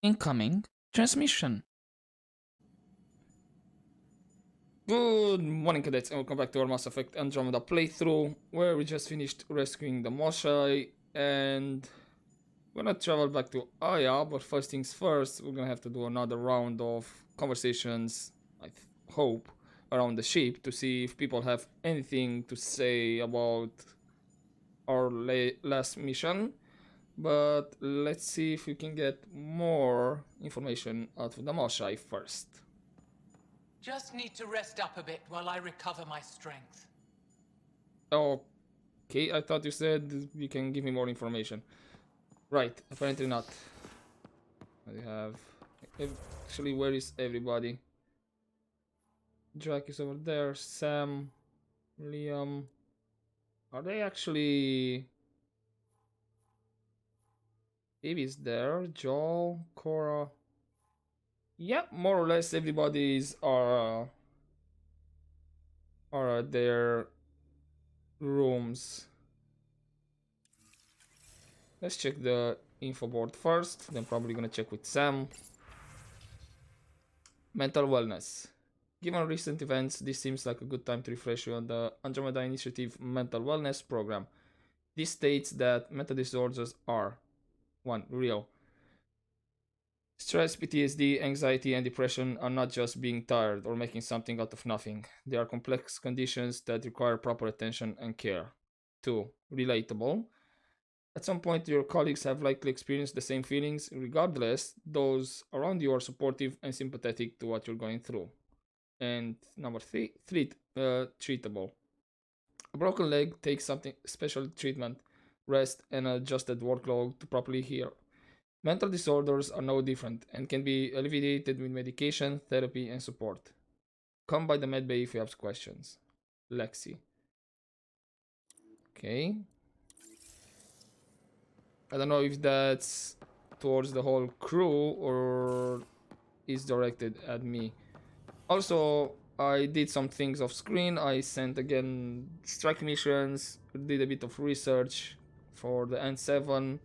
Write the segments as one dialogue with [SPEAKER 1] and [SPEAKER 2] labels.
[SPEAKER 1] Incoming transmission. Good morning, cadets, and welcome back to our Mass Effect Andromeda playthrough, where we just finished rescuing the Moshai, and we're gonna travel back to Aya, but first things first, we're gonna have to do another round of conversations, I hope, around the ship to see if people have anything to say about our last mission. But let's see if we can get more information out of the Moshai first.
[SPEAKER 2] Just need to rest up a bit while I recover my strength.
[SPEAKER 1] Okay, I thought you said you can give me more information. Right, apparently not. I have... Actually, where is everybody? Jack is over there, Sam, Liam... Are they actually... Baby's there, Joel, Cora... Yeah, more or less everybody's are at their rooms. Let's check the info board first, then probably gonna check with Sam. Mental wellness. Given recent events, this seems like a good time to refresh you on the Andromeda Initiative Mental Wellness Program. This states that mental disorders are 1. Real. Stress, PTSD, anxiety, and depression are not just being tired or making something out of nothing. They are complex conditions that require proper attention and care. 2. Relatable. At some point, your colleagues have likely experienced the same feelings. Regardless, those around you are supportive and sympathetic to what you're going through. And number 3, treatable. A broken leg takes something special treatment, rest, and adjusted workload to properly heal. Mental disorders are no different and can be alleviated with medication, therapy, and support. Come by the medbay if you have questions. Lexi. Okay. I don't know if that's towards the whole crew or is directed at me. Also, I did some things off screen. I sent again strike missions, did a bit of research for the N7,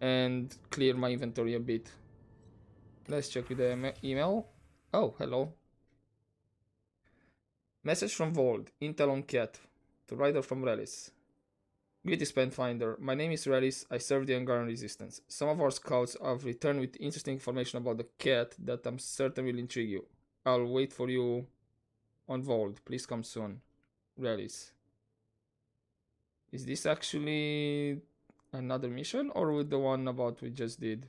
[SPEAKER 1] and cleared my inventory a bit. Let's check with the email. Oh, hello. Message from Vold, Intel on Cat, to Ryder from Relis. Greetings, Pathfinder. My name is Relis. I serve the Angaran Resistance. Some of our scouts have returned with interesting information about the cat that I'm certain will intrigue you. I'll wait for you on Vold. Please come soon. Relis. Is this actually another mission or with the one about we just did?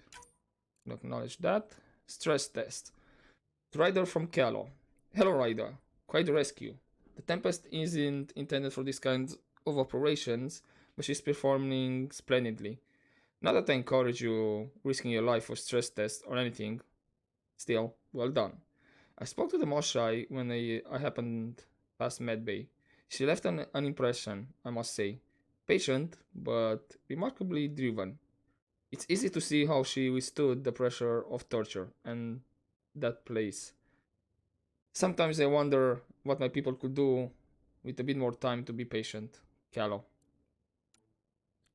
[SPEAKER 1] Acknowledge that. Stress test. Ryder from Calo. Hello, Ryder. Quite the rescue. The Tempest isn't intended for this kind of operations, but she's performing splendidly. Not that I encourage you risking your life for stress tests or anything. Still, well done. I spoke to the Moshai when I happened past Medbay. She left an impression, I must say. Patient, but remarkably driven. It's easy to see how she withstood the pressure of torture and that place. Sometimes I wonder what my people could do with a bit more time to be patient. Callow.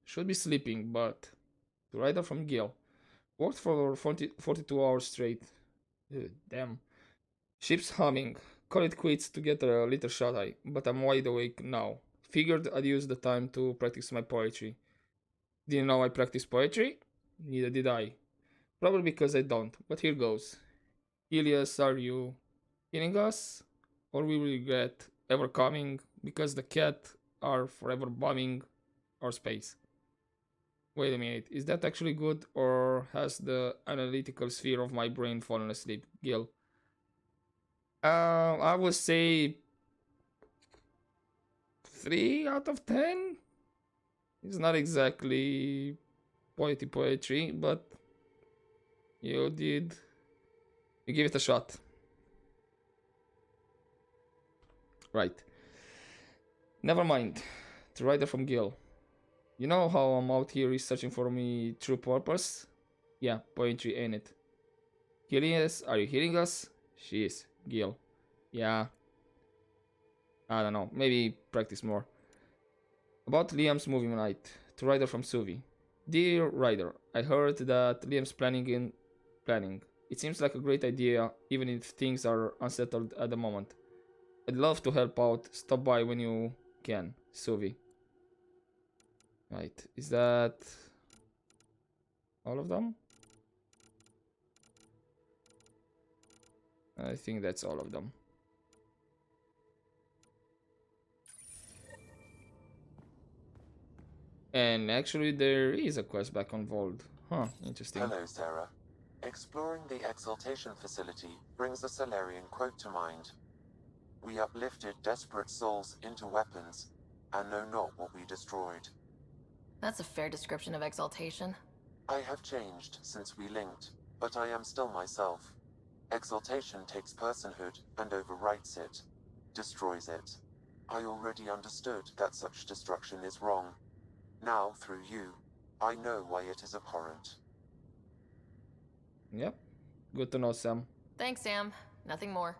[SPEAKER 1] Should be sleeping, but... The rider from Gil. Worked for 42 hours straight. Damn. Ship's humming. Call it quits to get a little shut-eye, but I'm wide awake now. Figured I'd use the time to practice my poetry. Didn't know I practice poetry? Neither did I. Probably because I don't, but here goes. Ilias, are you hearing us? Or we will regret ever coming because the cat are forever bombing our space. Wait a minute, is that actually good or has the analytical sphere of my brain fallen asleep? Gil. I would say 3 out of 10. It's not exactly poetry, but you did. You give it a shot. Right. Never mind. The rider from Gil. You know how I'm out here researching for me true purpose? Yeah, poetry ain't it. Gilius, are you hearing us? She is. Gil. Yeah. I don't know. Maybe practice more. About Liam's movie night. To Ryder from Suvi. Dear Ryder, I heard that Liam's planning planning. It seems like a great idea, even if things are unsettled at the moment. I'd love to help out. Stop by when you can. Suvi. Right, is that all of them? I think that's all of them. And actually there is a quest back on Vold. Huh, interesting.
[SPEAKER 3] Hello, Sarah. Exploring the Exaltation facility brings a Solarian quote to mind. We uplifted desperate souls into weapons, and know not what we destroyed.
[SPEAKER 4] That's a fair description of Exaltation.
[SPEAKER 3] I have changed since we linked, but I am still myself. Exaltation takes personhood and overwrites it, destroys it. I already understood that such destruction is wrong. Now, through you, I know why it is abhorrent.
[SPEAKER 1] Yep, good to know, Sam.
[SPEAKER 4] Thanks, Sam. Nothing more.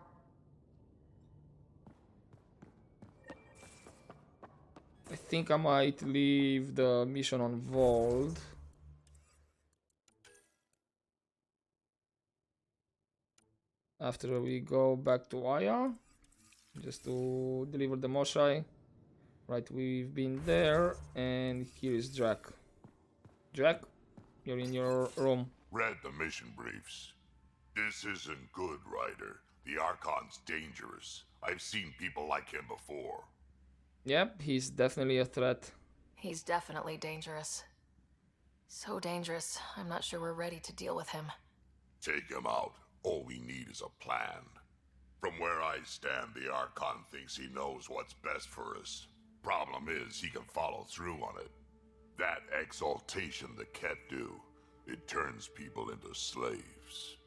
[SPEAKER 1] I think I might leave the mission on Vold. After we go back to Aya, just to deliver the Moshai. Right, we've been there, and here is Drac. Drac, you're in your room.
[SPEAKER 5] Read the mission briefs. This isn't good, Ryder. The Archon's dangerous. I've seen people like him before.
[SPEAKER 1] Yep, he's definitely a threat.
[SPEAKER 4] He's definitely dangerous. So dangerous, I'm not sure we're ready to deal with him.
[SPEAKER 5] Take him out. All we need is a plan. From where I stand, the Archon thinks he knows what's best for us. Problem is, he can follow through on it. That exaltation the Ket do, it turns people into slaves.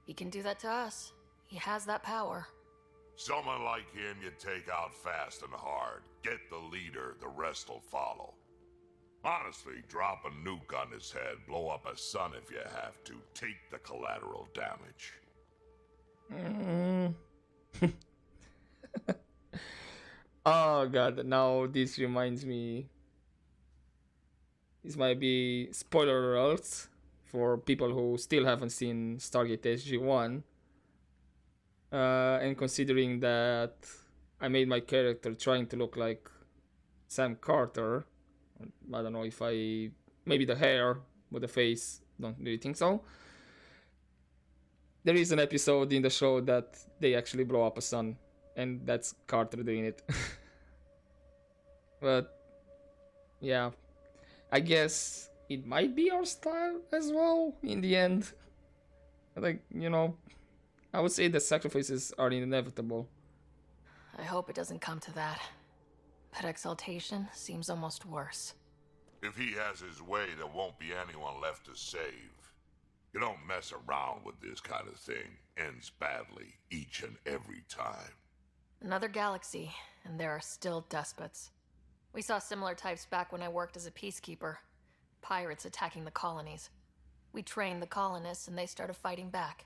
[SPEAKER 4] He can do that to us. He has that power.
[SPEAKER 5] Someone like him you take out fast and hard. Get the leader, the rest will follow. Honestly, drop a nuke on his head, blow up a sun if you have to. Take the collateral damage.
[SPEAKER 1] Oh god, now this reminds me. This might be spoiler alerts for people who still haven't seen Stargate SG-1. And considering that I made my character trying to look like Sam Carter, I don't know if maybe the hair, but the face, don't really think so. There is an episode in the show that they actually blow up a sun, and that's Carter doing it. But yeah, I guess it might be our style as well in the end. Like, you know, I would say the sacrifices are inevitable.
[SPEAKER 4] I hope it doesn't come to that. But Exaltation seems almost worse.
[SPEAKER 5] If he has his way, there won't be anyone left to save. You don't mess around with this kind of thing. Ends badly, each and every time.
[SPEAKER 4] Another galaxy, and there are still despots. We saw similar types back when I worked as a peacekeeper. Pirates attacking the colonies. We trained the colonists and they started fighting back.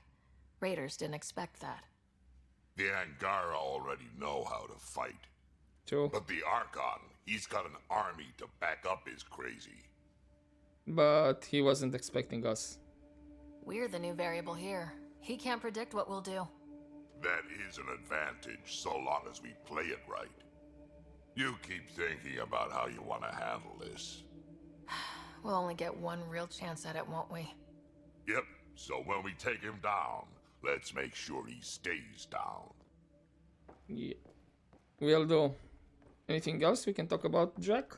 [SPEAKER 4] Raiders didn't expect that.
[SPEAKER 5] The Angara already know how to fight.
[SPEAKER 1] True.
[SPEAKER 5] But the Archon, he's got an army to back up his crazy.
[SPEAKER 1] But he wasn't expecting us.
[SPEAKER 4] We're the new variable here. He can't predict what we'll do.
[SPEAKER 5] That is an advantage, so long as we play it right. You keep thinking about how you want to handle this.
[SPEAKER 4] We'll only get one real chance at it, won't we?
[SPEAKER 5] Yep, so when we take him down, let's make sure he stays down.
[SPEAKER 1] Yeah. Will do. Anything else we can talk about, Jack?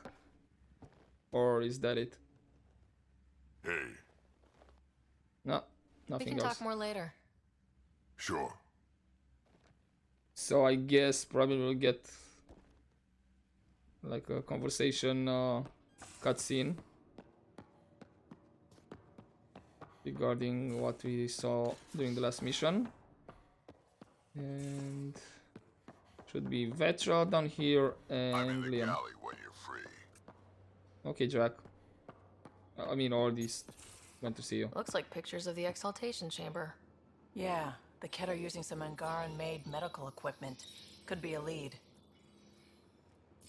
[SPEAKER 1] Or is that it?
[SPEAKER 5] Hey,
[SPEAKER 1] No,
[SPEAKER 4] We
[SPEAKER 1] nothing
[SPEAKER 4] can
[SPEAKER 1] else.
[SPEAKER 4] talk more later.
[SPEAKER 5] sure.
[SPEAKER 1] So I guess probably we'll get like a conversation cutscene regarding what we saw during the last mission. And should be Vetra down here
[SPEAKER 5] I'm in
[SPEAKER 1] and
[SPEAKER 5] the
[SPEAKER 1] Liam.
[SPEAKER 5] galley when you're free.
[SPEAKER 1] Okay, Jack. I mean, all these. Went to see you.
[SPEAKER 4] Looks like pictures of the Exaltation Chamber.
[SPEAKER 6] Yeah, the Ket are using some Angara-made medical equipment. Could be a lead.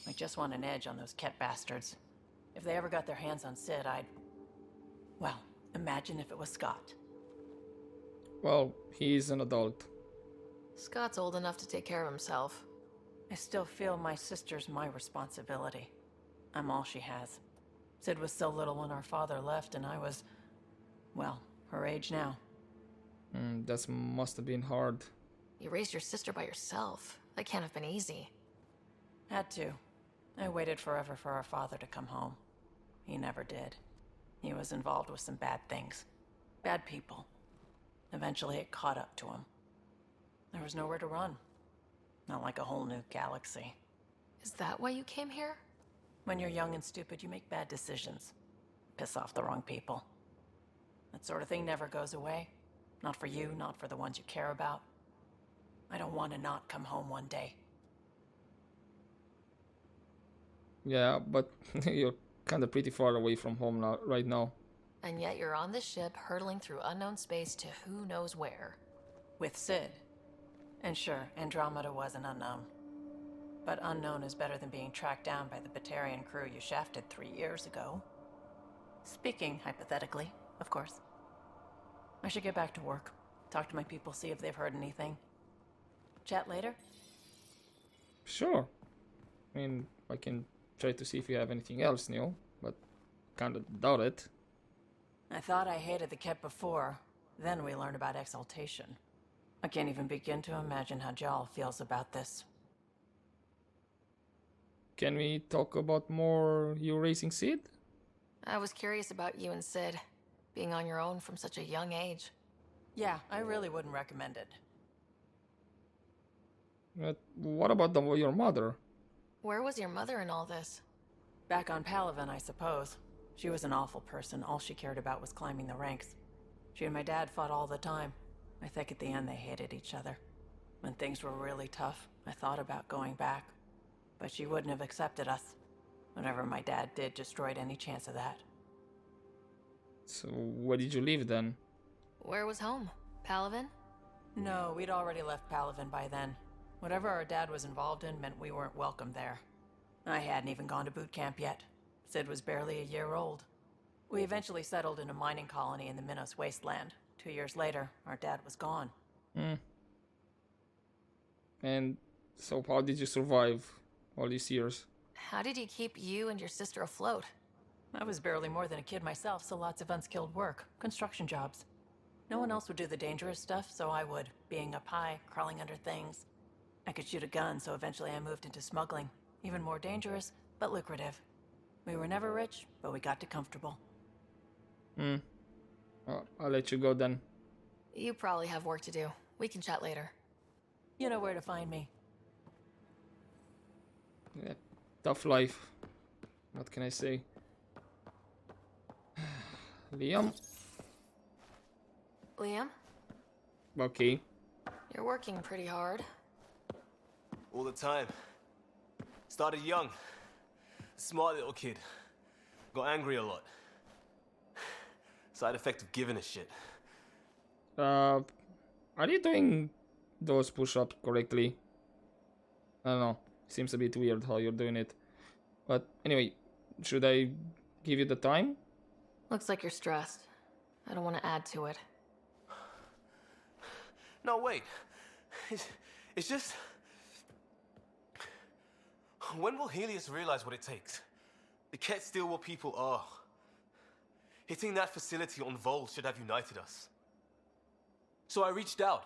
[SPEAKER 6] I just want an edge on those Ket bastards. If they ever got their hands on Sid, I'd... Well, imagine if it was Scott.
[SPEAKER 1] Well, he is an adult.
[SPEAKER 4] Scott's old enough to take care of himself.
[SPEAKER 6] I still feel my sister's my responsibility. I'm all she has. Sid was so little when our father left, and I was, well, her age now.
[SPEAKER 1] That must have been hard.
[SPEAKER 4] You raised your sister by yourself. That can't have been easy.
[SPEAKER 6] Had to. I waited forever for our father to come home. He never did. He was involved with some bad things. Bad people. Eventually it caught up to him. There was nowhere to run. Not like a whole new galaxy.
[SPEAKER 4] Is that why you came here?
[SPEAKER 6] When you're young and stupid, you make bad decisions. Piss off the wrong people. That sort of thing never goes away. Not for you, not for the ones you care about. I don't want to not come home one day.
[SPEAKER 1] Yeah, but you're kind of pretty far away from home now, right now.
[SPEAKER 4] And yet you're on this ship hurtling through unknown space to who knows where.
[SPEAKER 6] With Sid. And sure, Andromeda was an unknown. But unknown is better than being tracked down by the Batarian crew you shafted 3 years ago. Speaking hypothetically, of course. I should get back to work. Talk to my people, see if they've heard anything. Chat later?
[SPEAKER 1] Sure. I mean, I can try to see if you have anything else new, but kind of doubt it.
[SPEAKER 6] I thought I hated the Ket before. Then we learned about exaltation. I can't even begin to imagine how Jal feels about this.
[SPEAKER 1] Can we talk about more you raising Sid?
[SPEAKER 4] I was curious about you and Sid, being on your own from such a young age.
[SPEAKER 6] Yeah, I really wouldn't recommend it.
[SPEAKER 1] But what about your mother?
[SPEAKER 4] Where was your mother in all this?
[SPEAKER 6] Back on Palaven, I suppose. She was an awful person. All she cared about was climbing the ranks. She and my dad fought all the time. I think at the end they hated each other. When things were really tough, I thought about going back. But she wouldn't have accepted us. Whatever my dad did destroyed any chance of that.
[SPEAKER 1] So where did you live then?
[SPEAKER 4] Where was home? Palaven?
[SPEAKER 6] No, we'd already left Palaven by then. Whatever our dad was involved in meant we weren't welcome there. I hadn't even gone to boot camp yet. Sid was barely a year old. We eventually settled in a mining colony in the Minos wasteland. 2 years later, our dad was gone.
[SPEAKER 1] And so how did you survive all these years?
[SPEAKER 4] How did you keep you and your sister afloat?
[SPEAKER 6] I was barely more than a kid myself, so lots of unskilled work. Construction jobs. No one else would do the dangerous stuff, so I would. Being up high, crawling under things. I could shoot a gun, so eventually I moved into smuggling. Even more dangerous, but lucrative. We were never rich, but we got to comfortable.
[SPEAKER 1] Well, I'll let you go then.
[SPEAKER 4] You probably have work to do. We can chat later.
[SPEAKER 6] You know where to find me.
[SPEAKER 1] Yeah, tough life. What can I say? Liam?
[SPEAKER 4] Liam,
[SPEAKER 1] Okay.
[SPEAKER 4] you're working pretty hard.
[SPEAKER 7] All the time. Started young. Smart little kid. Got angry a lot. Side effect of giving a shit.
[SPEAKER 1] Are you doing those push-ups correctly? I don't know. Seems a bit weird how you're doing it. But anyway, should I give you the time?
[SPEAKER 4] Looks like you're stressed. I don't want to add to it.
[SPEAKER 7] No, wait. It's just... When will Helios realize what it takes? The Ket still what people are. Hitting that facility on Vol should have united us. So I reached out,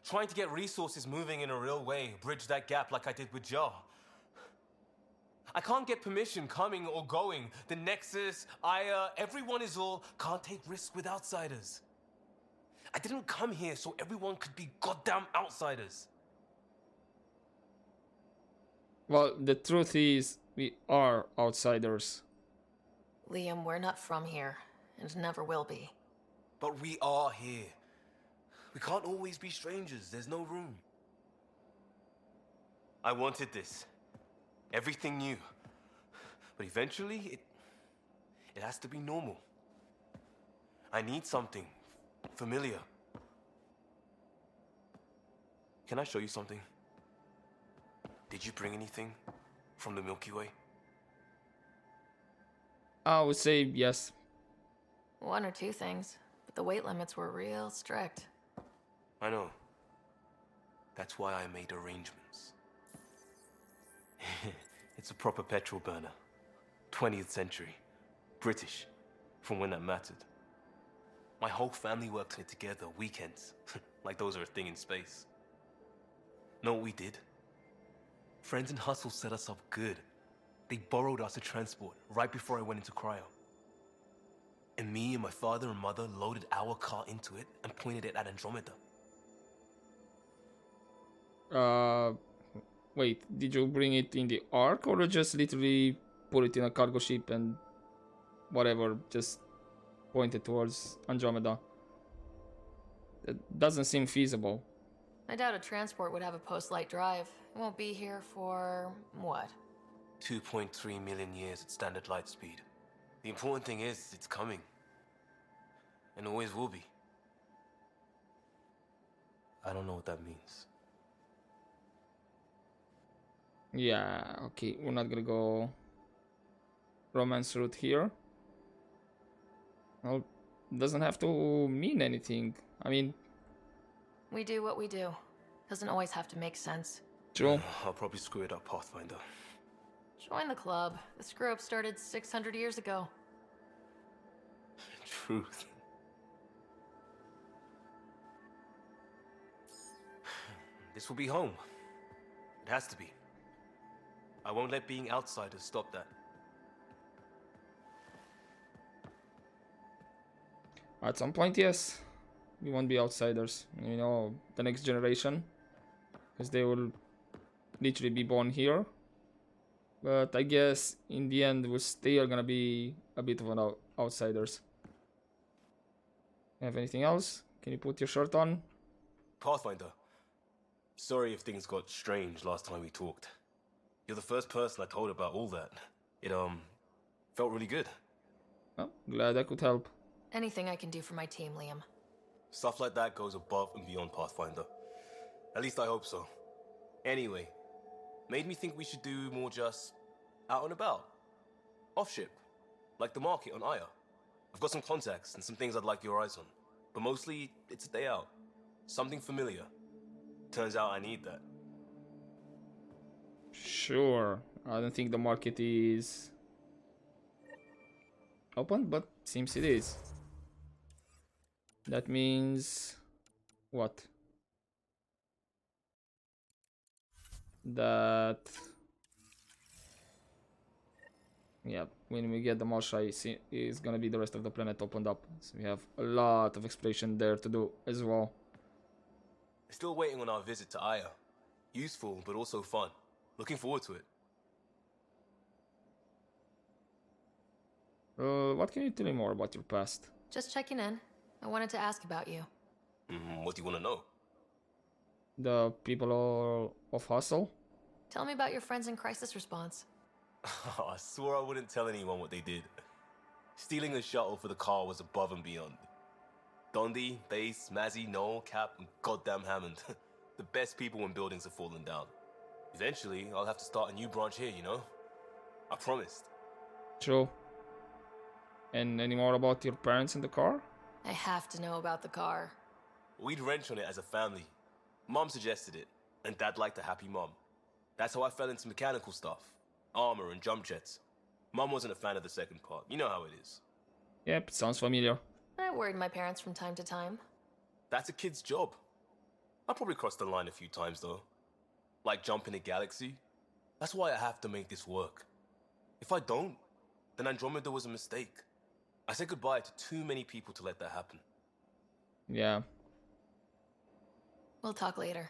[SPEAKER 7] trying to get resources moving in a real way, bridge that gap like I did with Jar. I can't get permission coming or going. The Nexus, Aya, everyone is all can't take risks with outsiders. I didn't come here so everyone could be goddamn outsiders.
[SPEAKER 1] Well, the truth is, we are outsiders.
[SPEAKER 4] Liam, we're not from here, and never will be.
[SPEAKER 7] But we are here. We can't always be strangers. There's no room. I wanted this. Everything new. But eventually, it has to be normal. I need something familiar. Can I show you something? Did you bring anything from the Milky Way?
[SPEAKER 1] I would say yes.
[SPEAKER 4] One or two things, but the weight limits were real strict.
[SPEAKER 7] I know. That's why I made arrangements. It's a proper petrol burner. 20th century. British. From when that mattered. My whole family worked on it together, weekends. Like those are a thing in space. Know what we did? Friends in Hustle set us up good. They borrowed us to transport right before I went into cryo. And me and my father and mother loaded our car into it and pointed it at Andromeda.
[SPEAKER 1] Wait, did you bring it in the Ark or just literally put it in a cargo ship and whatever, just pointed towards Andromeda? It doesn't seem feasible.
[SPEAKER 4] I doubt a transport would have a post-light drive. It won't be here for, what?
[SPEAKER 7] 2.3 million years at standard light speed. The important thing is, it's coming. And always will be. I don't know what that means.
[SPEAKER 1] Yeah, okay, we're not gonna go romance route here. Well, doesn't have to mean anything. I mean,
[SPEAKER 4] We do what we do. Doesn't always have to make sense.
[SPEAKER 1] true.
[SPEAKER 7] I'll probably screw it up, Pathfinder.
[SPEAKER 4] Join the club. The screw-up started 600 years ago.
[SPEAKER 7] Truth. This will be home. It has to be. I won't let being outsiders stop that.
[SPEAKER 1] At some point, yes. We won't be outsiders. You know, the next generation. Because they will literally be born here. But I guess in the end, we're still gonna be a bit of an outsiders. Have anything else? Can you put your shirt on?
[SPEAKER 7] Pathfinder. Sorry if things got strange last time we talked. You're the first person I told about all that. It, felt really good.
[SPEAKER 1] Oh, glad I could help.
[SPEAKER 4] Anything I can do for my team, Liam.
[SPEAKER 7] Stuff like that goes above and beyond Pathfinder. At least I hope so. Anyway, made me think we should do more just out and about. Off ship. Like the market on Aya. I've got some contacts and some things I'd like your eyes on. But mostly, it's a day out. Something familiar. Turns out I need that.
[SPEAKER 1] Sure. I don't think the market is open, but seems it is. That means what? That, yeah, when we get the Marsha, is gonna be the rest of the planet opened up. So we have a lot of exploration there to do as well.
[SPEAKER 7] Still waiting on our visit to Aya. Useful, but also fun. Looking forward to it.
[SPEAKER 1] What can you tell me more about your past?
[SPEAKER 4] Just checking in. I wanted to ask about you.
[SPEAKER 7] What do you want to know?
[SPEAKER 1] The people of Hustle?
[SPEAKER 4] Tell me about your friends in crisis response.
[SPEAKER 7] I swore I wouldn't tell anyone what they did. Stealing a shuttle for the car was above and beyond. Dondi, Base, Mazzy, Noel, Cap, and goddamn Hammond. The best people when buildings have fallen down. Eventually, I'll have to start a new branch here, you know? I promised.
[SPEAKER 1] True. And any more about your parents in the car?
[SPEAKER 4] I have to know about the car.
[SPEAKER 7] We'd wrench on it as a family. Mom suggested it, and Dad liked a happy mom. That's how I fell into mechanical stuff. Armor and jump jets. Mom wasn't a fan of the second part. You know how it is.
[SPEAKER 1] Yep, sounds familiar.
[SPEAKER 4] I worried my parents from time to time.
[SPEAKER 7] That's a kid's job. I probably crossed the line a few times, though. Like jumping a galaxy. That's why I have to make this work. If I don't, then Andromeda was a mistake. I said goodbye to too many people to let that happen.
[SPEAKER 1] Yeah.
[SPEAKER 4] We'll talk later.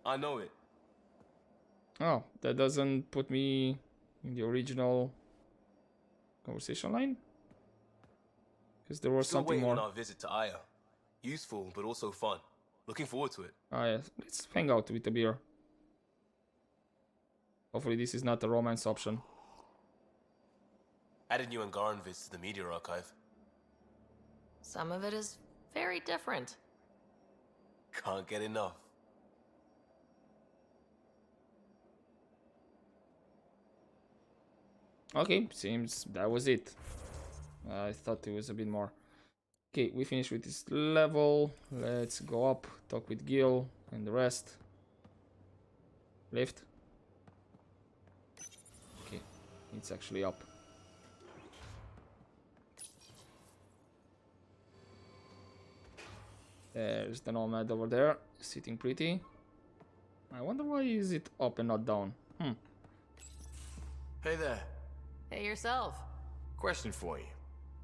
[SPEAKER 7] I know it.
[SPEAKER 1] Oh, that doesn't put me in the original conversation line? Because there was
[SPEAKER 7] Still
[SPEAKER 1] something
[SPEAKER 7] waiting
[SPEAKER 1] more.
[SPEAKER 7] on our visit to Aya. Useful, but also fun. Looking forward to it.
[SPEAKER 1] Ah, yes. Let's hang out with a beer. Hopefully this is not a romance option.
[SPEAKER 7] Added new Angaran vids to the media archive.
[SPEAKER 4] Some of it is very different.
[SPEAKER 7] Can't get enough.
[SPEAKER 1] Okay, seems that was it. I thought it was a bit more. Okay, we finished with this level. Let's go up, talk with Gil and the rest. Lift. Okay, it's actually up. There's the Nomad over there, sitting pretty. I wonder why is it up and not down.
[SPEAKER 8] Hey there.
[SPEAKER 4] Hey yourself.
[SPEAKER 8] Question for you.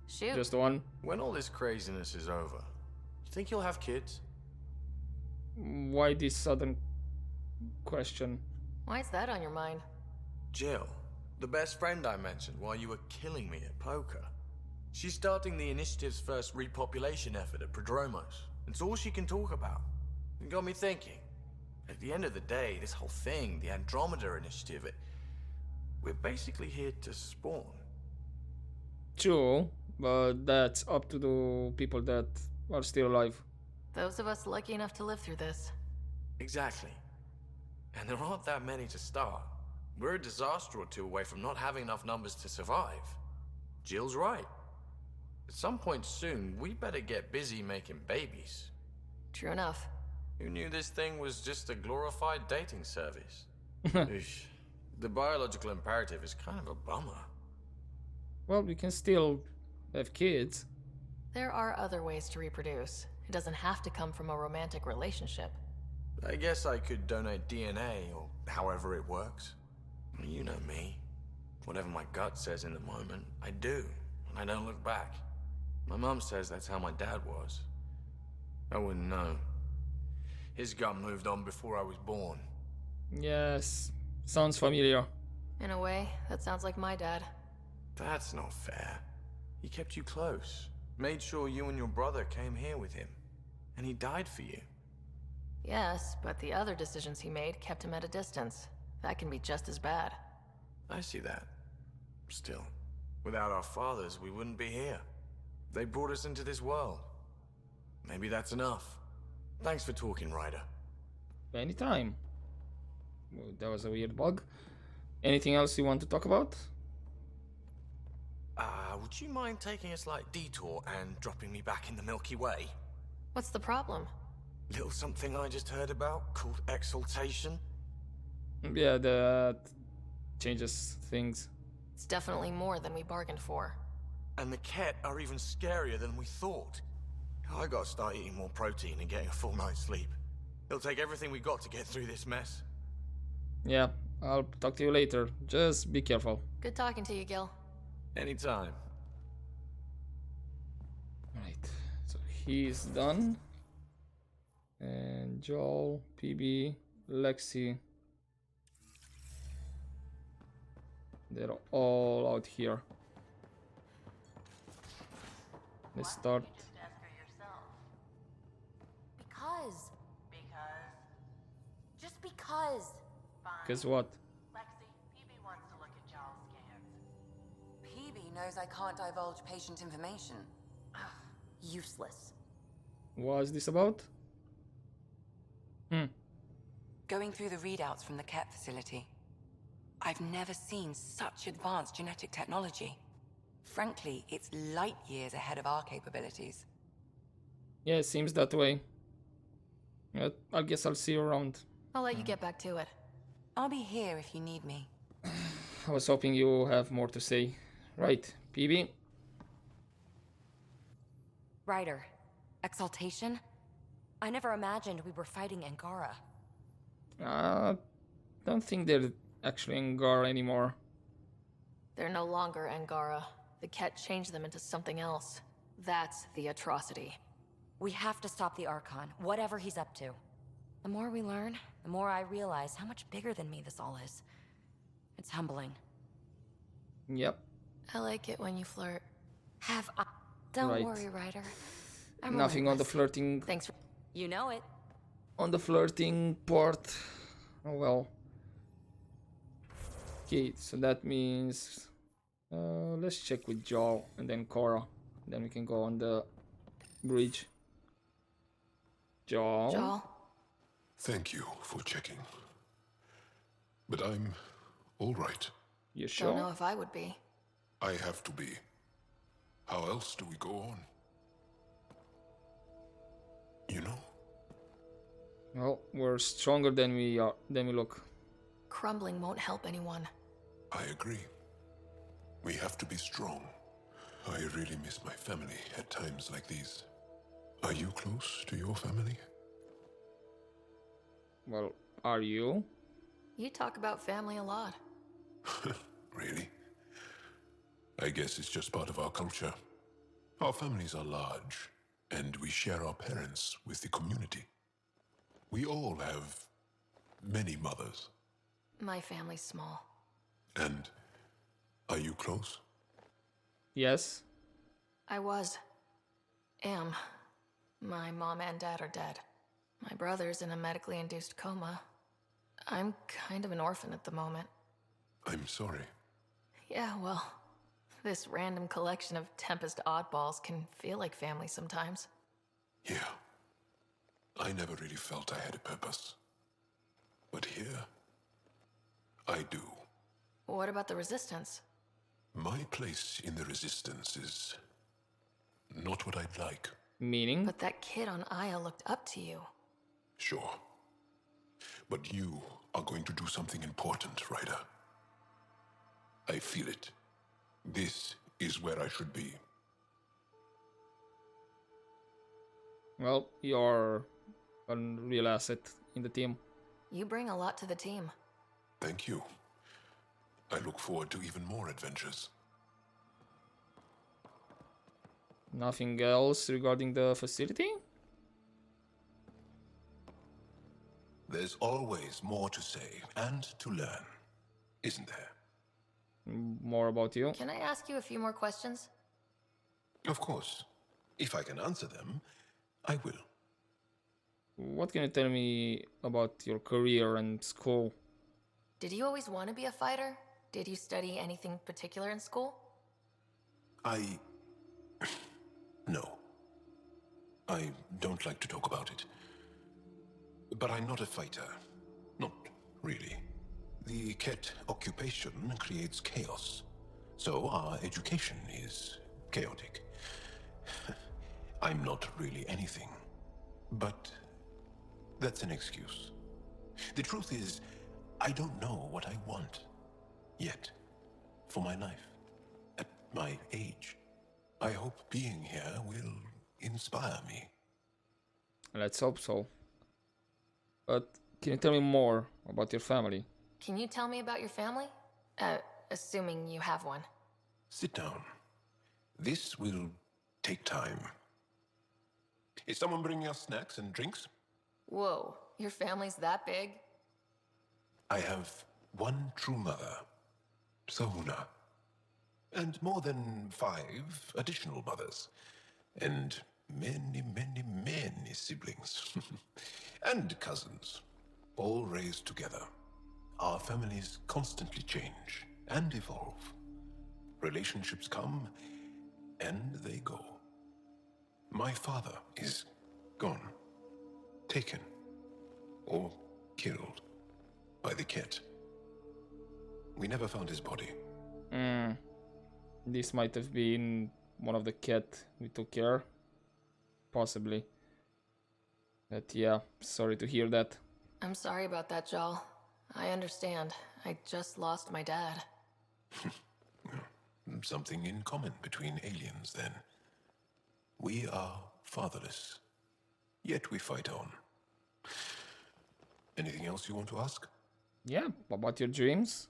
[SPEAKER 4] Shoot.
[SPEAKER 1] Just one.
[SPEAKER 8] When all this craziness is over, you think you'll have kids?
[SPEAKER 1] Why this sudden question?
[SPEAKER 4] Why is that on your mind?
[SPEAKER 8] Jill, the best friend I mentioned while you were killing me at poker. She's starting the initiative's first repopulation effort at Prodromos. It's all she can talk about. It got me thinking. At the end of the day, this whole thing, the Andromeda initiative, we're basically here to spawn.
[SPEAKER 1] True, but that's up to the people that are still alive.
[SPEAKER 4] Those of us lucky enough to live through this.
[SPEAKER 8] Exactly. And there aren't that many to start. We're a disaster or two away from not having enough numbers to survive. Jill's right. At some point soon, we better get busy making babies.
[SPEAKER 4] True enough.
[SPEAKER 8] Who knew this thing was just a glorified dating service? Eesh. The biological imperative is kind of a bummer.
[SPEAKER 1] Well, we can still have kids.
[SPEAKER 4] There are other ways to reproduce. It doesn't have to come from a romantic relationship.
[SPEAKER 8] I guess I could donate DNA, or however it works. You know me. Whatever my gut says in the moment, I do, and I don't look back. My mom says that's how my dad was. I wouldn't know. His gut moved on before I was born.
[SPEAKER 1] Yes, sounds familiar.
[SPEAKER 4] In a way, that sounds like my dad.
[SPEAKER 8] That's not fair. He kept you close, made sure you and your brother came here with him, and he died for you.
[SPEAKER 4] Yes, but the other decisions he made kept him at a distance. That can be just as bad.
[SPEAKER 8] I see that. Still, without our fathers, we wouldn't be here. They brought us into this world. Maybe that's enough. Thanks for talking, Ryder.
[SPEAKER 1] Anytime. Oh, that was a weird bug. Anything else you want to talk about?
[SPEAKER 8] Would you mind taking a slight detour and dropping me back in the Milky Way?
[SPEAKER 4] What's the problem?
[SPEAKER 8] Little something I just heard about called exaltation.
[SPEAKER 1] Yeah, that changes things.
[SPEAKER 4] It's definitely more than we bargained for.
[SPEAKER 8] And the Ket are even scarier than we thought. I gotta start eating more protein and getting a full night's sleep. It'll take everything we got to get through this mess.
[SPEAKER 1] Yeah, I'll talk to you later. Just be careful.
[SPEAKER 4] Good talking to you, Gil.
[SPEAKER 8] Anytime.
[SPEAKER 1] Right, so he's done. And Joel, PB, Lexi. They're all out here. Let's start.
[SPEAKER 9] Because. Just because.
[SPEAKER 1] Because what?
[SPEAKER 9] Lexi, PB wants to look at Joel's scans. PB knows I can't divulge patient information. Ugh, useless.
[SPEAKER 1] What's this about?
[SPEAKER 9] Going through the readouts from the Ket facility. I've never seen such advanced genetic technology. Frankly, it's light years ahead of our capabilities.
[SPEAKER 1] Yeah, it seems that way. I guess I'll see you around.
[SPEAKER 4] I'll let you get back to it.
[SPEAKER 9] I'll be here if you need me.
[SPEAKER 1] I was hoping you have more to say. Right, PB?
[SPEAKER 9] Ryder, exaltation? I never imagined we were fighting Angara.
[SPEAKER 1] Don't think they're actually Angara anymore.
[SPEAKER 4] They're no longer Angara. The Ket changed them into something else. That's the atrocity.
[SPEAKER 9] We have to stop the Archon, whatever he's up to. The more we learn, the more I realize how much bigger than me this all is. It's humbling.
[SPEAKER 1] Yep.
[SPEAKER 4] I like it when you flirt.
[SPEAKER 9] Don't
[SPEAKER 1] Right.
[SPEAKER 9] worry, Ryder.
[SPEAKER 1] Nothing on the flirting.
[SPEAKER 4] Thanks for...
[SPEAKER 9] You know it.
[SPEAKER 1] On the flirting part. Oh well. Okay, so that means let's check with Joel and then Cora. Then we can go on the bridge. Joel?
[SPEAKER 4] Joel?
[SPEAKER 5] Thank you for checking. But I'm all right.
[SPEAKER 1] You sure?
[SPEAKER 4] Don't know if I would be.
[SPEAKER 5] I have to be. How else do we go on?
[SPEAKER 1] Well, we're stronger than we look.
[SPEAKER 4] Crumbling won't help anyone.
[SPEAKER 5] I agree. We have to be strong. I really miss my family at times like these. Are you close to your family?
[SPEAKER 1] Well, are you?
[SPEAKER 4] You talk about family a lot.
[SPEAKER 5] Really? I guess it's just part of our culture. Our families are large, and we share our parents with the community. We all have many mothers.
[SPEAKER 4] My family's small.
[SPEAKER 5] And are you close?
[SPEAKER 1] Yes.
[SPEAKER 4] I was. Am. My mom and dad are dead. My brother's in a medically induced coma. I'm kind of an orphan at the moment.
[SPEAKER 5] I'm sorry.
[SPEAKER 4] Yeah, well, this random collection of Tempest oddballs can feel like family sometimes.
[SPEAKER 5] Yeah. I never really felt I had a purpose. But here, I do.
[SPEAKER 4] What about the Resistance?
[SPEAKER 5] My place in the Resistance is not what I'd like.
[SPEAKER 1] Meaning?
[SPEAKER 4] But that kid on Aya looked up to you.
[SPEAKER 5] Sure. But you are going to do something important, Ryder. I feel it. This is where I should be.
[SPEAKER 1] Well, you're a real asset in the team.
[SPEAKER 4] You bring a lot to the team.
[SPEAKER 5] Thank you. I look forward to even more adventures.
[SPEAKER 1] Nothing else regarding the facility?
[SPEAKER 5] There's always more to say and to learn, isn't there?
[SPEAKER 1] More about you.
[SPEAKER 4] Can I ask you a few more questions?
[SPEAKER 5] Of course. If I can answer them, I will.
[SPEAKER 1] What can you tell me about your career and school?
[SPEAKER 4] Did you always want to be a fighter? Did you study anything particular in school?
[SPEAKER 5] No. I don't like to talk about it. But I'm not a fighter. Not really. The Ket occupation creates chaos. So our education is chaotic. I'm not really anything. But that's an excuse. The truth is, I don't know what I want. Yet. For my life. At my age. I hope being here will inspire me.
[SPEAKER 1] Let's hope so. But can you tell me more about your family?
[SPEAKER 4] Can you tell me about your family? Assuming you have one.
[SPEAKER 5] Sit down. This will take time. Is someone bringing us snacks and drinks?
[SPEAKER 4] Whoa, your family's that big?
[SPEAKER 5] I have one true mother, Sahuna, and more than 5 additional mothers, and many, many, many siblings, and cousins, all raised together. Our families constantly change and evolve. Relationships come and they go. My father is gone, taken, or killed by the Ket. We never found his body.
[SPEAKER 1] This might have been one of the Ket we took care. Possibly. But yeah, sorry to hear that.
[SPEAKER 4] I'm sorry about that, Jal. I understand. I just lost my dad.
[SPEAKER 5] Something in common between aliens, then. We are fatherless, yet we fight on. Anything else you want to ask?
[SPEAKER 1] Yeah, about your dreams?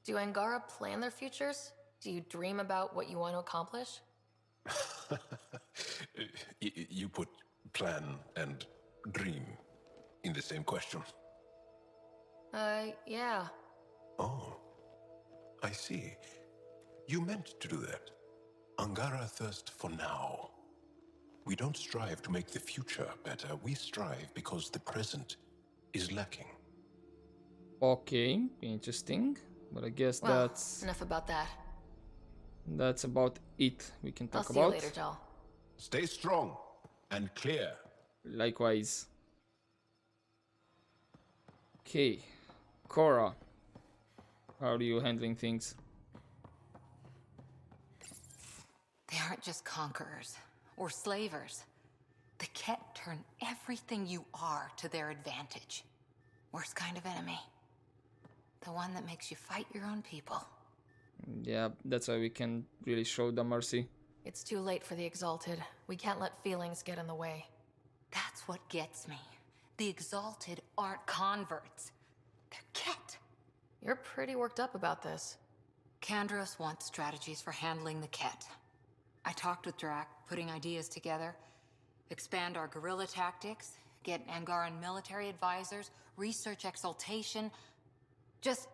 [SPEAKER 4] Do Angara plan their futures? Do you dream about what you want to accomplish?
[SPEAKER 5] You put plan and dream in the same question.
[SPEAKER 4] Yeah.
[SPEAKER 5] Oh, I see. You meant to do that. Angara thirst for now. We don't strive to make the future better. We strive because the present is lacking.
[SPEAKER 1] Okay, interesting. But I guess
[SPEAKER 4] Well,
[SPEAKER 1] that's
[SPEAKER 4] enough about that.
[SPEAKER 1] about it we can
[SPEAKER 4] I'll
[SPEAKER 1] talk
[SPEAKER 4] see you
[SPEAKER 1] about.
[SPEAKER 4] later, Jal.
[SPEAKER 5] Stay strong and clear.
[SPEAKER 1] Likewise. Okay, Cora, how are you handling things?
[SPEAKER 10] They aren't just conquerors or slavers.
[SPEAKER 9] The Ket turn everything you are to their advantage. Worst kind of enemy. The one that makes you fight your own people.
[SPEAKER 1] Yeah, that's why we can really show them mercy.
[SPEAKER 4] It's too late for the Exalted. We can't let feelings get in the way.
[SPEAKER 9] That's what gets me. The Exalted aren't converts. They're Ket.
[SPEAKER 4] You're pretty worked up about this.
[SPEAKER 9] Kandros wants strategies for handling the Ket. I talked with Drac, putting ideas together. Expand our guerrilla tactics, get Angaran military advisors, research exaltation. Just,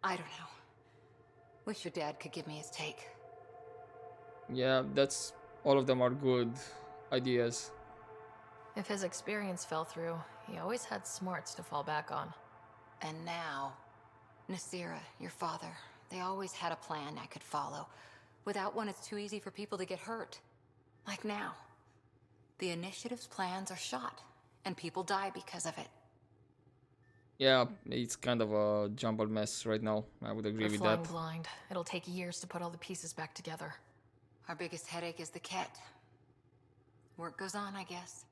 [SPEAKER 9] I don't know. Wish your dad could give me his take.
[SPEAKER 1] Yeah, that's... all of them are good ideas.
[SPEAKER 4] If his experience fell through, he always had smarts to fall back on.
[SPEAKER 9] And now, Nasira, your father, they always had a plan I could follow. Without one, it's too easy for people to get hurt. Like now. The Initiative's plans are shot, and people die because of it.
[SPEAKER 1] Yeah, it's kind of a jumbled mess right now. I would agree
[SPEAKER 4] We're
[SPEAKER 1] with
[SPEAKER 4] flying
[SPEAKER 1] that.
[SPEAKER 4] blind. It'll take years to put all the pieces back together.
[SPEAKER 9] Our biggest headache is the Ket. Work goes on, I guess.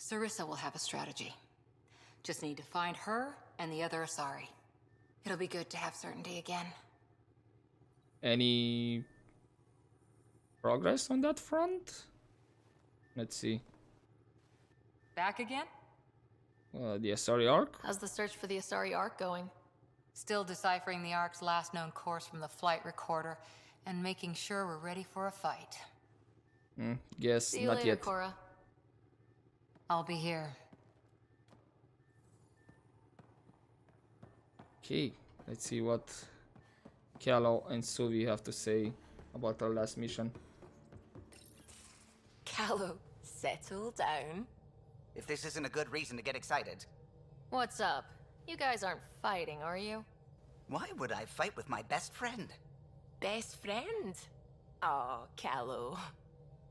[SPEAKER 9] Sarissa will have a strategy. Just need to find her and the other Asari. It'll be good to have certainty again.
[SPEAKER 1] Any progress on that front? Let's see.
[SPEAKER 9] Back again?
[SPEAKER 1] The Asari arc?
[SPEAKER 4] How's the search for the Asari Ark going?
[SPEAKER 9] Still deciphering the Ark's last known course from the flight recorder and making sure we're ready for a fight.
[SPEAKER 1] Guess
[SPEAKER 4] See you
[SPEAKER 1] not
[SPEAKER 4] later,
[SPEAKER 1] yet.
[SPEAKER 4] Cora.
[SPEAKER 9] I'll be here.
[SPEAKER 1] Okay, let's see what Callow and Suvi have to say about our last mission.
[SPEAKER 10] Callow, settle down.
[SPEAKER 11] If this isn't a good reason to get excited.
[SPEAKER 4] What's up? You guys aren't fighting, are you?
[SPEAKER 11] Why would I fight with my best friend?
[SPEAKER 10] Best friend? Oh, Callow.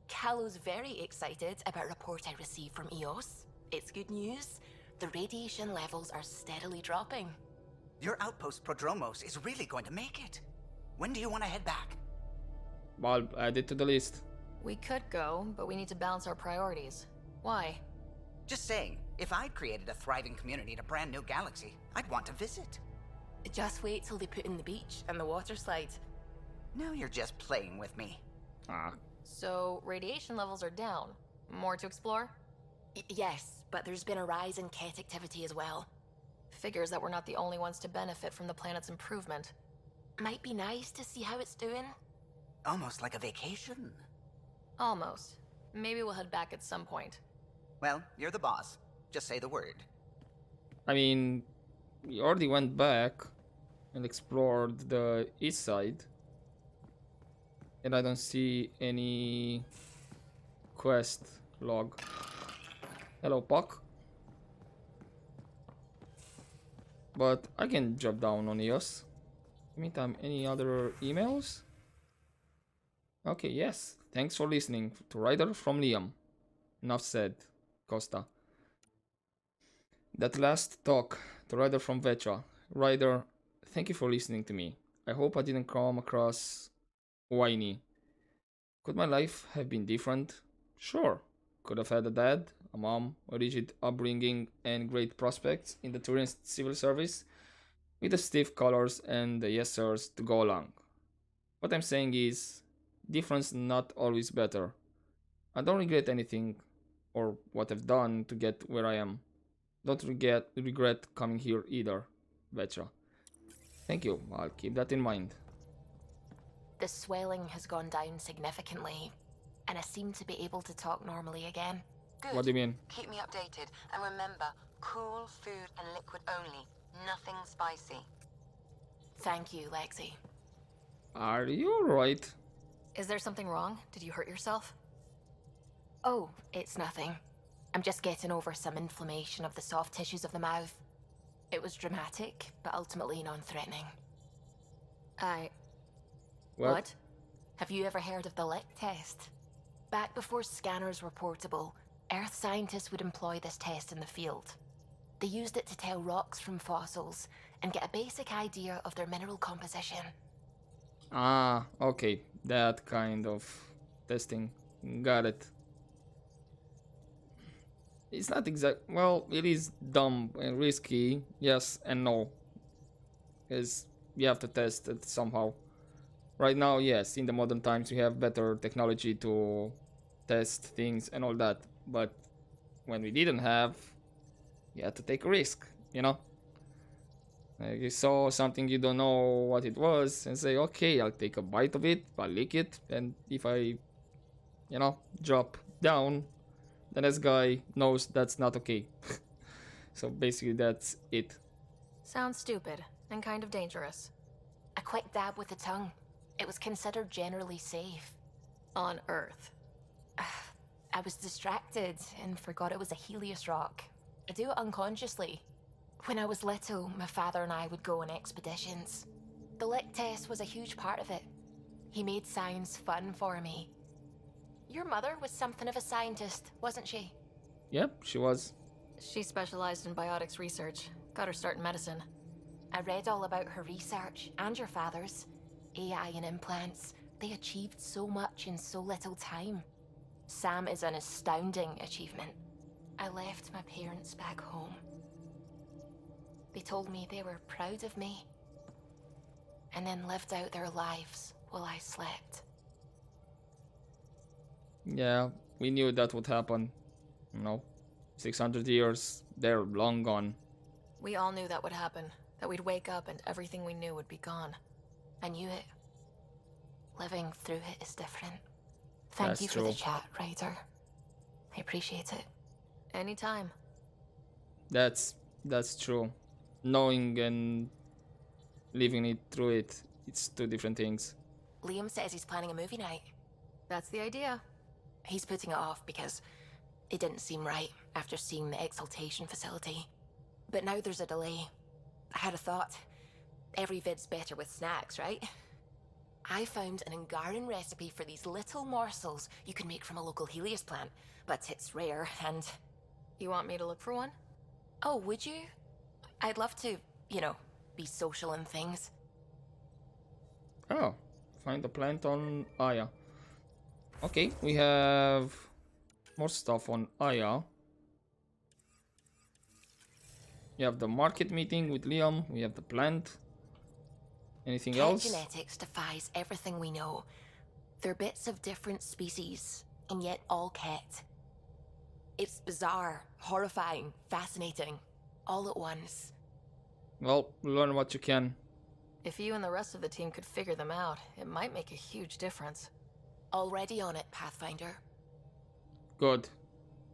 [SPEAKER 10] Callow's very excited about a report I received from EOS. It's good news. The radiation levels are steadily dropping.
[SPEAKER 11] Your outpost Prodromos is really going to make it. When do you want to head back?
[SPEAKER 1] I'll add it to the list.
[SPEAKER 4] We could go, but we need to balance our priorities. Why?
[SPEAKER 11] Just saying, if I'd created a thriving community in a brand new galaxy, I'd want to visit.
[SPEAKER 10] Just wait till they put in the beach and the water slide.
[SPEAKER 11] Now you're just playing with me.
[SPEAKER 1] Ah,
[SPEAKER 4] So, radiation levels are down. More to explore?
[SPEAKER 10] Yes, but there's been a rise in Ket activity as well.
[SPEAKER 4] Figures that we're not the only ones to benefit from the planet's improvement.
[SPEAKER 10] Might be nice to see how it's doing.
[SPEAKER 11] Almost like a vacation.
[SPEAKER 4] Almost. Maybe we'll head back at some point.
[SPEAKER 11] Well, you're the boss. Just say the word.
[SPEAKER 1] I mean, we already went back and explored the east side. And I don't see any quest log. Hello, Puck. But I can drop down on EOS. Meantime, any other emails? Okay, yes. Thanks for listening to Ryder from Liam. Enough said, Costa. That last talk to Ryder from Vetra. Ryder, thank you for listening to me. I hope I didn't come across whiny. Could my life have been different? Sure. Could have had a dad, a mom, a rigid upbringing, and great prospects in the Thurian civil service, with the stiff collars and the yes sirs to go along. What I'm saying is, difference not always better. I don't regret anything or what I've done to get where I am. Don't regret coming here either, Vetra. Thank you, I'll keep that in mind.
[SPEAKER 10] The swelling has gone down significantly, and I seem to be able to talk normally again.
[SPEAKER 9] Good.
[SPEAKER 1] What do you mean?
[SPEAKER 9] Keep me updated. And remember, cool food and liquid only. Nothing spicy.
[SPEAKER 10] Thank you, Lexi.
[SPEAKER 1] Are you alright?
[SPEAKER 4] Is there something wrong? Did you hurt yourself?
[SPEAKER 10] Oh, it's nothing. I'm just getting over some inflammation of the soft tissues of the mouth. It was dramatic, but ultimately non-threatening.
[SPEAKER 4] What?
[SPEAKER 10] Have you ever heard of the lick test? Back before scanners were portable, Earth scientists would employ this test in the field. They used it to tell rocks from fossils and get a basic idea of their mineral composition.
[SPEAKER 1] Ah, okay. That kind of testing. Got it. It's not exact. Well, it is dumb and risky. Yes and no. Because you have to test it somehow. Right now, yes, in the modern times, we have better technology to test things and all that. But when we didn't have, you had to take a risk, you know? Like you saw something you don't know what it was and say, okay, I'll take a bite of it, I'll lick it, and if I, drop down, the next guy knows that's not okay. So basically, that's it.
[SPEAKER 4] Sounds stupid and kind of dangerous.
[SPEAKER 10] A quick dab with the tongue. It was considered generally safe.
[SPEAKER 4] On Earth.
[SPEAKER 10] I was distracted and forgot it was a Helios rock. I do it unconsciously. When I was little, my father and I would go on expeditions. The lick test was a huge part of it. He made science fun for me. Your mother was something of a scientist, wasn't she?
[SPEAKER 1] Yep, she was.
[SPEAKER 4] She specialized in biotics research. Got her start in medicine.
[SPEAKER 10] I read all about her research, and your father's. AI and implants. They achieved so much in so little time. Sam is an astounding achievement. I left my parents back home. They told me they were proud of me, and then lived out their lives while I slept.
[SPEAKER 1] Yeah, we knew that would happen. 600 years, they're long gone.
[SPEAKER 4] We all knew that would happen. That we'd wake up and everything we knew would be gone.
[SPEAKER 10] I knew it. Living through it is different. Thank
[SPEAKER 1] That's
[SPEAKER 10] you for the
[SPEAKER 1] true.
[SPEAKER 10] chat, Ryder. I appreciate it.
[SPEAKER 4] Anytime.
[SPEAKER 1] That's true. Knowing and living it through it, it's two different things.
[SPEAKER 10] Liam says he's planning a movie night.
[SPEAKER 4] That's the idea.
[SPEAKER 10] He's putting it off because it didn't seem right after seeing the exaltation facility. But now there's a delay. I had a thought. Every vid's better with snacks, right? I found an Angaran recipe for these little morsels you can make from a local Helios plant, but it's rare and...
[SPEAKER 4] You want me to look for one?
[SPEAKER 10] Oh, would you? I'd love to, be social and things.
[SPEAKER 1] Oh, find a plant on Aya. Okay, we have more stuff on Aya. You have the market meeting with Liam. We have the plant. Anything
[SPEAKER 10] Cat
[SPEAKER 1] else?
[SPEAKER 10] genetics defies everything we know. They're bits of different species, and yet all cat. It's bizarre, horrifying, fascinating, all at once.
[SPEAKER 1] Well, learn what you can.
[SPEAKER 4] If you and the rest of the team could figure them out, it might make a huge difference.
[SPEAKER 10] Already on it, Pathfinder.
[SPEAKER 1] Good.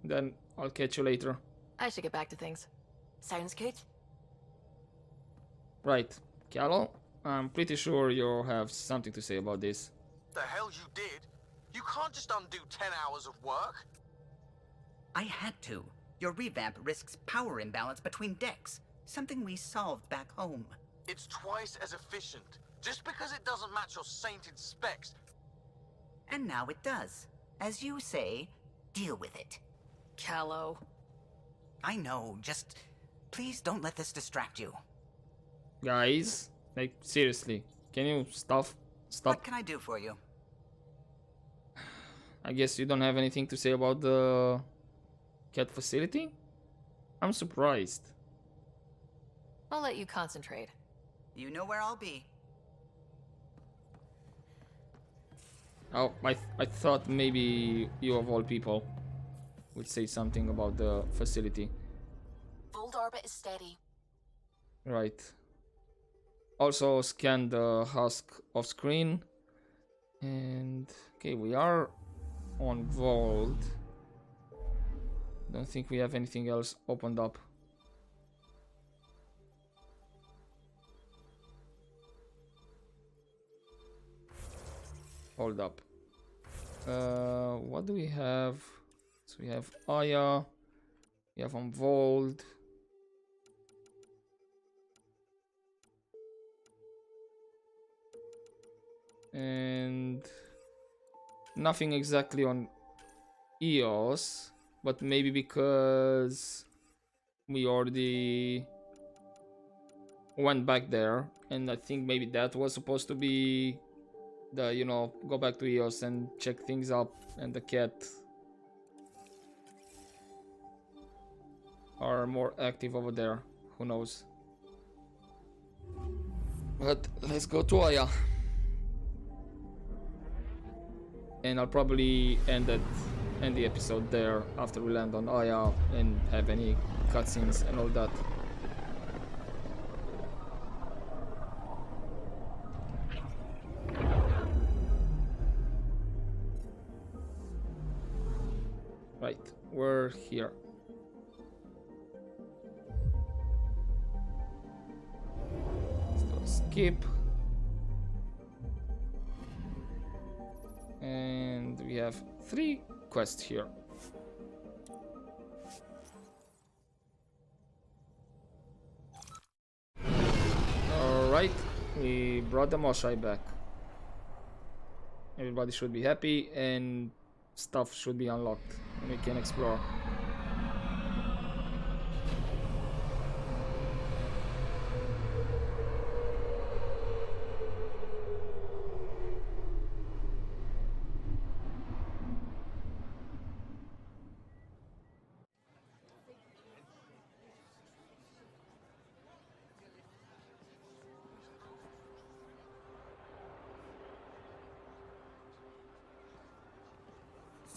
[SPEAKER 1] Then I'll catch you later.
[SPEAKER 4] I should get back to things.
[SPEAKER 10] Sounds good?
[SPEAKER 1] Right. Callo, I'm pretty sure you have something to say about this.
[SPEAKER 8] The hell you did? You can't just undo 10 hours of work.
[SPEAKER 11] I had to. Your revamp risks power imbalance between decks, something we solved back home.
[SPEAKER 8] It's twice as efficient. Just because it doesn't match your sainted specs.
[SPEAKER 11] And now it does. As you say, deal with it.
[SPEAKER 4] Callow.
[SPEAKER 11] I know, just please don't let this distract you.
[SPEAKER 1] Guys, like seriously, can you stop?
[SPEAKER 11] What can I do for you?
[SPEAKER 1] I guess you don't have anything to say about the cat facility? I'm surprised.
[SPEAKER 4] I'll let you concentrate.
[SPEAKER 11] You know where I'll be.
[SPEAKER 1] Oh, I thought maybe you of all people would say something about the facility.
[SPEAKER 10] Fold orbit is steady.
[SPEAKER 1] Right. Also scan the husk off screen. And okay, we are on Vault. Don't think we have anything else opened up. Hold up. What do we have? So we have Aya. We have Unvold. And nothing exactly on EOS, but maybe because we already went back there, and I think maybe that was supposed to be the, go back to EOS and check things up, and the cat are more active over there. Who knows? But let's go to Aya. And I'll probably end the episode there after we land on Aya and have any cutscenes and all that. Right, we're here. Let's skip. And we have 3 quests here. Alright, we brought the Moshai back. Everybody should be happy and stuff should be unlocked and we can explore.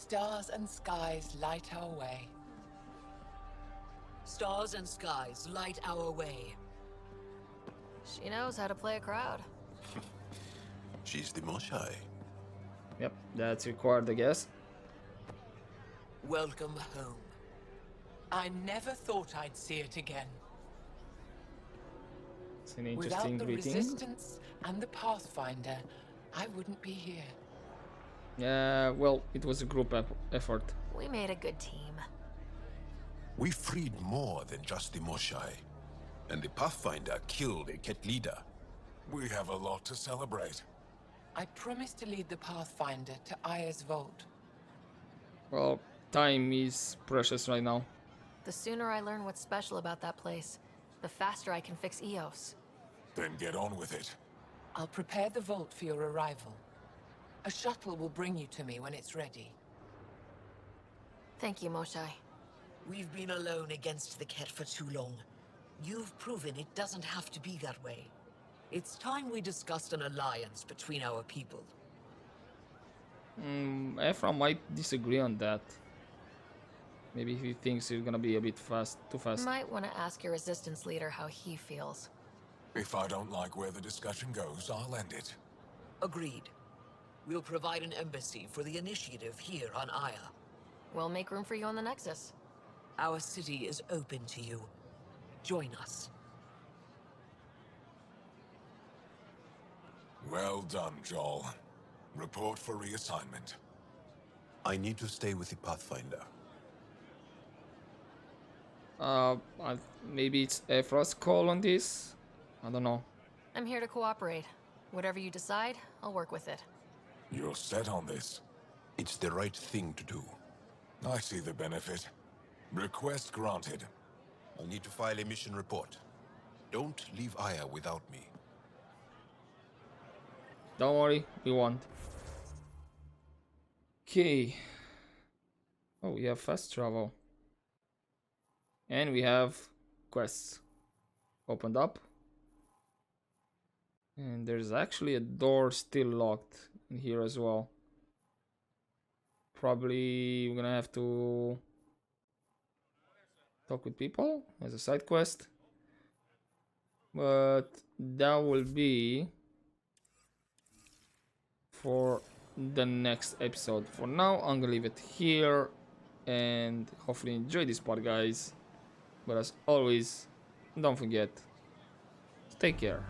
[SPEAKER 2] Stars and skies light our way.
[SPEAKER 12] Stars and skies light our way.
[SPEAKER 4] She knows how to play a crowd.
[SPEAKER 5] She's the Moshai.
[SPEAKER 1] Yep, that's required, I guess.
[SPEAKER 12] Welcome home.
[SPEAKER 2] I never thought I'd see it again.
[SPEAKER 1] It's an interesting
[SPEAKER 2] Without the
[SPEAKER 1] greeting.
[SPEAKER 2] Resistance and the Pathfinder, I wouldn't be here.
[SPEAKER 1] Yeah, well, it was a group effort.
[SPEAKER 4] We made a good team.
[SPEAKER 5] We freed more than just the Moshai. And the Pathfinder killed a Ket leader. We have a lot to celebrate.
[SPEAKER 2] I promised to lead the Pathfinder to Aya's vault.
[SPEAKER 1] Well, time is precious right now.
[SPEAKER 4] The sooner I learn what's special about that place, the faster I can fix Eos.
[SPEAKER 5] Then get on with it.
[SPEAKER 2] I'll prepare the vault for your arrival. A shuttle will bring you to me when it's ready.
[SPEAKER 4] Thank you, Moshai.
[SPEAKER 12] We've been alone against the Ket for too long. You've proven it doesn't have to be that way. It's time we discussed an alliance between our people.
[SPEAKER 1] Ephraim might disagree on that. Maybe he thinks it's gonna be a bit too fast.
[SPEAKER 4] Might want to ask your resistance leader how he feels.
[SPEAKER 5] If I don't like where the discussion goes, I'll end it.
[SPEAKER 12] Agreed. We'll provide an embassy for the initiative here on Aya.
[SPEAKER 4] We'll make room for you on the Nexus.
[SPEAKER 12] Our city is open to you. Join us.
[SPEAKER 5] Well done, Joel. Report for reassignment. I need to stay with the Pathfinder.
[SPEAKER 1] Maybe it's Ephraim's call on this? I don't know.
[SPEAKER 4] I'm here to cooperate. Whatever you decide, I'll work with it.
[SPEAKER 5] You're set on this. It's the right thing to do. I see the benefit. Request granted. I'll need to file a mission report. Don't leave Aya without me.
[SPEAKER 1] Don't worry, we won't. Okay. Oh, we have fast travel. And we have quests opened up. And there's actually a door still locked in here as well. Probably we're gonna have to talk with people as a side quest. But that will be for the next episode. For now, I'm gonna leave it here and hopefully enjoy this part, guys. But as always, don't forget, take care.